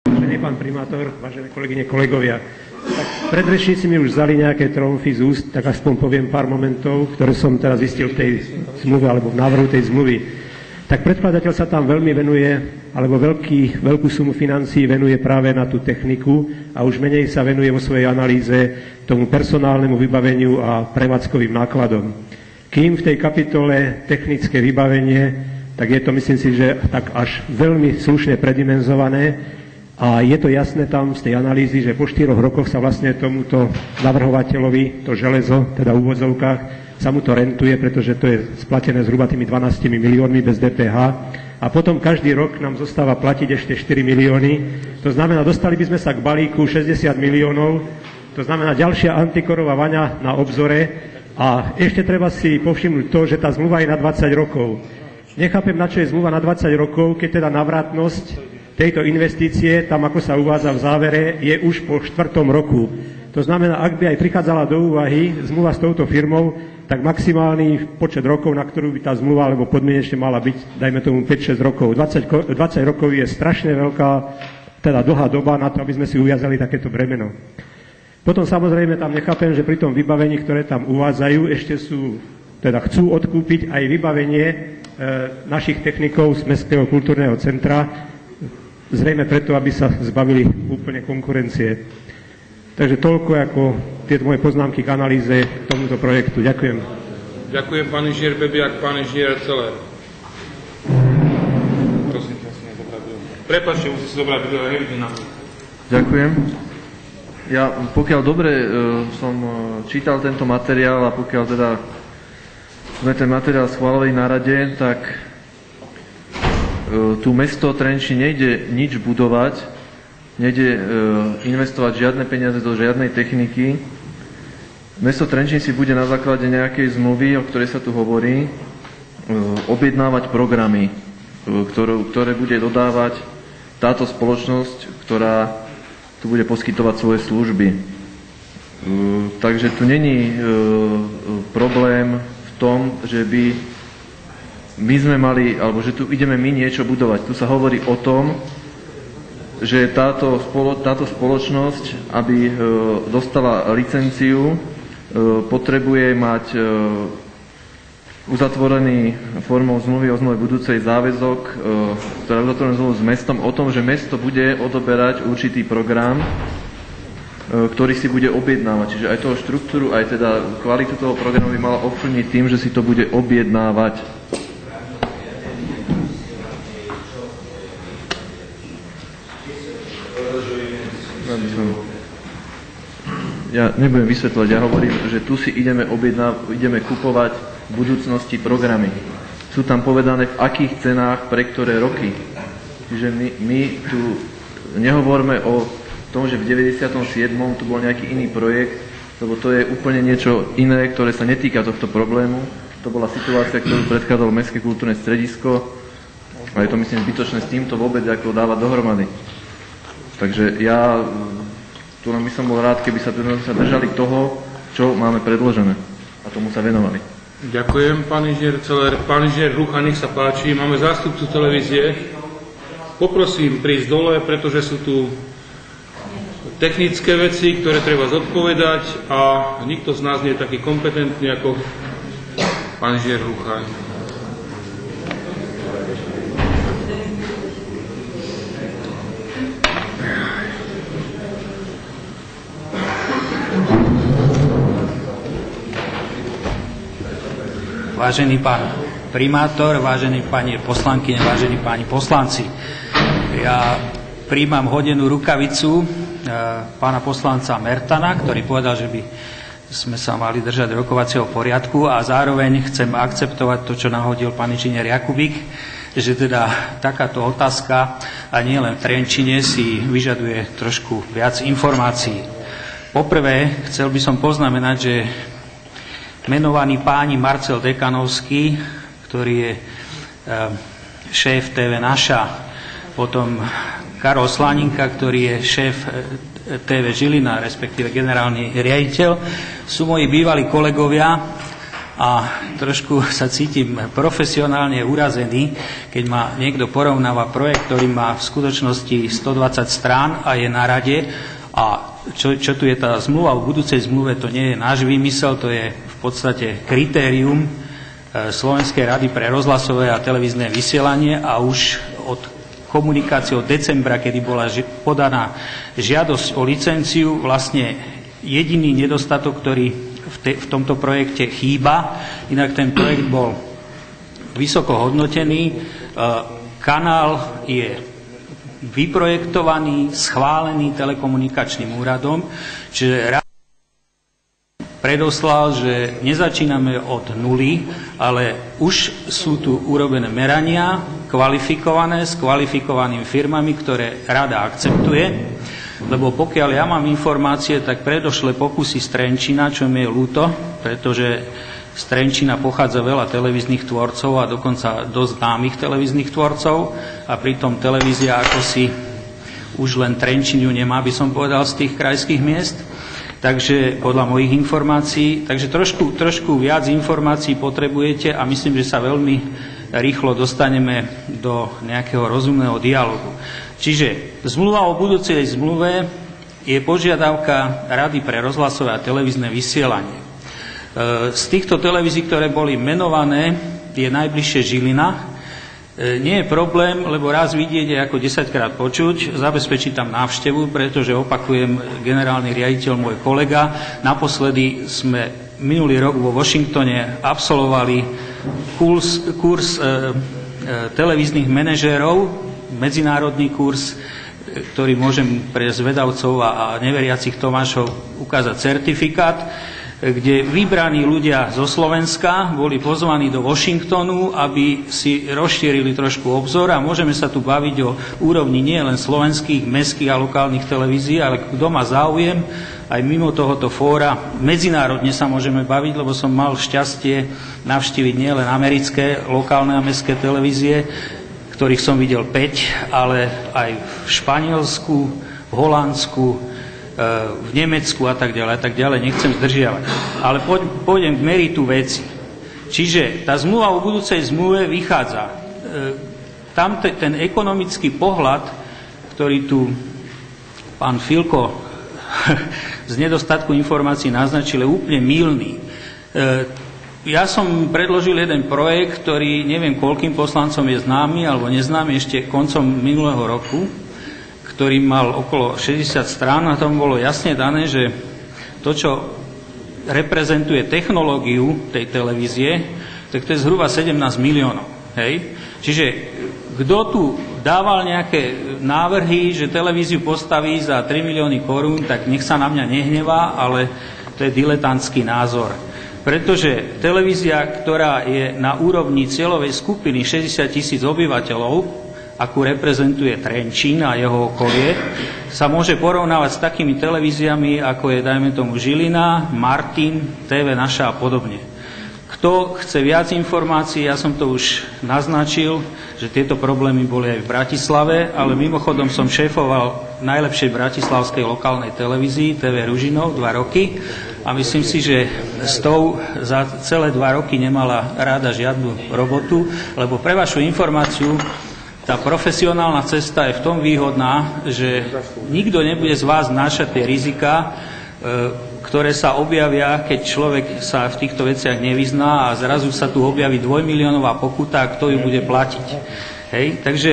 Vážený pán primátor, vážené kolegyne, kolegovia, tak predrečníci mi už vzali nejaké tromfy z úst, tak aspoň poviem pár momentov, ktoré som teraz zistil v tej zmluve alebo v návrhu tej zmluvy. Tak predkladateľ sa tam veľmi venuje, alebo veľkú sumu financií venuje práve na tú techniku a už menej sa venuje vo svojej analýze tomu personálnemu vybaveniu a prevádzkovým nákladom. Kým v tej kapitole technické vybavenie, tak je to, myslím si, že tak až veľmi slušne predimenzované a je to jasné tam z tej analýzy, že po 4 rokoch sa vlastne tomuto navrhovateľovi to železo, teda v úvodzovkách, sa mu to rentuje, pretože to je splatené zhruba tými 12 miliónmi bez DPH a potom každý rok nám zostáva platiť ešte 4 milióny. To znamená, dostali by sme sa k balíku 60 miliónov, to znamená ďalšia antikorová vaňa na obzore a ešte treba si povšimnúť to, že tá zmluva je na 20 rokov. Nechápem, na čo je zmluva na 20 rokov, keď teda navratnosť tejto investície, tam ako sa uvádza v závere, je už po 4. roku. To znamená, ak by aj prichádzala do úvahy zmluva s touto firmou, tak maximálny počet rokov, na ktorú by tá zmluva alebo podmienečne mala byť, dajme tomu 5-6 rokov. 20 rokov je strašne veľká, teda dlhá doba na to, aby sme si uviazali takéto bremeno. Potom samozrejme tam nechápem, že pri tom vybavení, ktoré tam uvádzajú, ešte chcú odkúpiť aj vybavenie našich technikov z Mestského kultúrneho centra, zrejme preto, aby sa zbavili úplne konkurencie. Takže toľko ako tieto moje poznámky k analýze k tomuto projektu. Ďakujem. Ďakujem, pán inžinier Bebiak, pán inžinier Celer. Prosím, prepáčte, musím si zobrať na. Ďakujem. Ja, pokiaľ dobre som čítal tento materiál a pokiaľ teda sme ten materiál schválili na rade, tak tu mesto Trenčín nejde nič budovať, nejde investovať žiadne peniaze do žiadnej techniky. Mesto Trenčín si bude na základe nejakej zmluvy, o ktorej sa tu hovorí, objednávať programy, ktoré bude dodávať táto spoločnosť, ktorá tu bude poskytovať svoje služby. Takže tu není problém v tom, že by my sme mali, alebo že tu ideme my niečo budovať. Tu sa hovorí o tom, že táto spoločnosť, aby dostala licenciu, potrebuje mať uzatvorený formou zmluvy o zmluve budúcej záväzok, ktorá je uzatvorená zmluvu s mestom o tom, že mesto bude odoberať určitý program, ktorý si bude objednávať. Čiže aj toho štruktúru, aj teda kvalitu toho programu by mala ovplyvniť tým, že si to bude objednávať. Ja nebudem vysvetľovať, ja hovorím, že tu si ideme kupovať v budúcnosti programy. Sú tam povedané, v akých cenách, pre ktoré roky. Čiže my tu nehovoríme o tom, že v 97. tu bol nejaký iný projekt, lebo to je úplne niečo iné, ktoré sa netýka tohto problému. To bola situácia, ktorú predchádzalo Mestské kultúrne stredisko a je to, myslím, zbytočné s týmto vôbec ako dávať dohromady. Takže ja tu by som bol rád, keby sa držali toho, čo máme predložené a tomu sa venovali. Ďakujem, pán inžinier Celer. Pán inžinier Hrucha, nech sa páči. Máme zástupcu televízie. Poprosím prísť dole, pretože sú tu technické veci, ktoré treba zodpovedať a nikto z nás nie je taký kompetentný ako pán inžinier Hrucha. Vážený pán primátor, vážení pani poslankyne, vážení páni poslanci, ja prijímam hodenú rukavicu pána poslanca Mertana, ktorý povedal, že by sme sa mali držať rokovacieho poriadku a zároveň chcem akceptovať to, čo nahodil pán inžinier Jakubík, že teda takáto otázka a nie len v Trenčine si vyžaduje trošku viac informácií. Poprvé chcel by som poznamenať, že menovaní páni Marcel Dekanovský, ktorý je šéf TV Naša, potom Karol Slaninka, ktorý je šéf TV Žilina, respektíve generálny riaditeľ, sú moji bývalí kolegovia a trošku sa cítim profesionálne urazený, keď ma niekto porovnáva projekt, ktorý má v skutočnosti 120 strán a je na rade. A čo tu je tá zmluva o budúcej zmluve, to nie je náš výmysel, to je v podstate kritérium Slovenskej rady pre rozhlasové a televízne vysielanie a už od komunikácie od decembra, kedy bola podaná žiadosť o licenciu, vlastne jediný nedostatok, ktorý v tomto projekte chýba, inak ten projekt bol vysoko hodnotený, kanál je vyprojektovaný, schválený telekomunikačným úradom, čiže predoslal, že nezačíname od nuly, ale už sú tu urobené merania, kvalifikované s kvalifikovanými firmami, ktoré rada akceptuje, lebo pokiaľ ja mám informácie, tak predošlé pokusy z Trenčína, čo mi je ľúto, pretože z Trenčína pochádza veľa televíznych tvorcov a dokonca dosť známych televíznych tvorcov a pritom televízia ako si už len Trenčín ju nemá, by som povedal, z tých krajských miest. Takže podľa mojich informácií, takže trošku viac informácií potrebujete a myslím, že sa veľmi rýchlo dostaneme do nejakého rozumného dialogu. Čiže zmluva o budúcej zmluve je požiadavka Rady pre rozhlasové a televízne vysielanie. Z týchto televízií, ktoré boli menované, je najbližšie Žilina. Nie je problém, lebo raz vidieť je ako 10-krát počuť, zabezpečí tam návštevu, pretože opakujem, generálny riaditeľ, môj kolega, naposledy sme minulý rok vo Washingtone absolvovali kurz televíznych manažérov, medzinárodný kurz, ktorý môžem pre zvedavcov a neveriacich Tomášov ukázať certifikát, kde vybraní ľudia zo Slovenska boli pozvaní do Washingtonu, aby si rozšírili trošku obzor a môžeme sa tu baviť o úrovni nie len slovenských, mestských a lokálnych televízií, ale kto má záujem, aj mimo tohoto fóra medzinárodne sa môžeme baviť, lebo som mal šťastie navštíviť nielen americké, lokálne a mestské televízie, ktorých som videl 5, ale aj v Španielsku, v Holandsku, v Nemecku a tak ďalej, nechcem zdržiavať. Ale pôjdem k meritu veci. Čiže tá zmluva o budúcej zmluve vychádza. Tam ten ekonomický pohľad, ktorý tu pán Filko z nedostatku informácií naznačil, je úplne mylný. Ja som predložil jeden projekt, ktorý neviem koľkým poslancom je známy alebo neznámy ešte koncom minulého roku, ktorý mal okolo 60 strán a tam bolo jasne dané, že to, čo reprezentuje technológiu tej televízie, tak to je zhruba 17 miliónov. Hej? Čiže kto tu dával nejaké návrhy, že televíziu postaví za 3 milióny korún, tak nech sa na mňa nehnevá, ale to je diletantský názor. Pretože televízia, ktorá je na úrovni cieľovej skupiny 60 000 obyvateľov, akú reprezentuje Trenčín a jeho okolie, sa môže porovnávať s takými televíziami, ako je, dajme tomu, Žilina, Martin, TV Naša a podobne. Kto chce viac informácií, ja som to už naznačil, že tieto problémy boli aj v Bratislave, ale mimochodom som šéfoval najlepšej bratislavskej lokálnej televízii, TV Ružinov, 2 roky a myslím si, že s tou za celé 2 roky nemala rada žiadnu robotu, lebo pre vašu informáciu, tá profesionálna cesta je v tom výhodná, že nikto nebude z vás znášať tie rizika, ktoré sa objavia, keď človek sa v týchto veciach nevyzná a zrazu sa tu objaví 2 miliónová pokuta, kto ju bude platiť. Hej? Takže